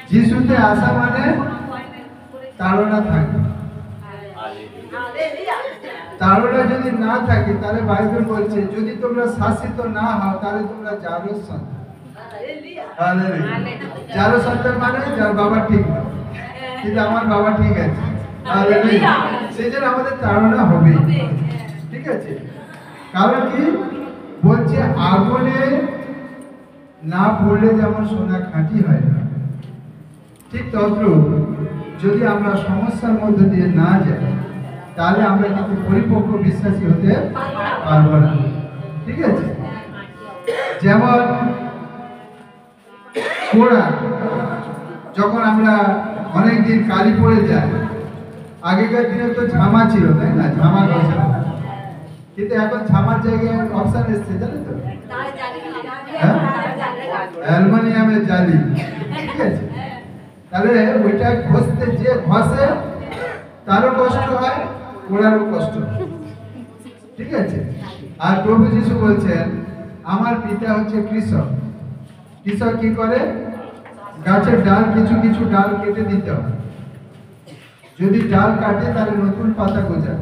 যিশুতে আসা মানে তাড়না থাকে। তাড়না যদি না থাকে তাহলে বাইবেল বলছে যদি তোমরা শাসিত না হও তাহলে তোমরা যারো সন্তান। যারো সন্তান মানে যার বাবা ঠিক না, কিন্তু আমার বাবা ঠিক আছে। সেই জন্য আমাদের তাড়না হবে, ঠিক আছে? কারণ কি বলছে আগুনে না পড়লে যেমন সোনা খাঁটি হয় না, ঠিক তদ্রূপ যদি আমরা সমস্যার মধ্যে দিয়ে না যাই তাহলে আমরা কিন্তু পরিপক্ক বিশ্বাসী হতে পারবো না, ঠিক আছে? যেমন কোড়া, যখন আমরা অনেকদিন কালি পড়ে যায়, আগেকার দিনে তো ঝামা ছিল, তাই না? ঝামা বসা, কিন্তু এখন ঝামার জায়গায় অপশন এসছে, জানেন তো? অ্যালুমিনিয়ামের জালি, ঠিক আছে? তাহলে ওইটা ঘষতে যে ঘষে তারও কষ্ট হয়, ওরারও কষ্ট, ঠিক আছে? আর প্রভু যিশু বলছেন আমার পিতা হচ্ছে কৃষক। কৃষক কি করে? গাছের ডাল কিছু কিছু ডাল কেটে দিতে হয়, যদি ডাল কাটে তাহলে নতুন পাতা গজায়।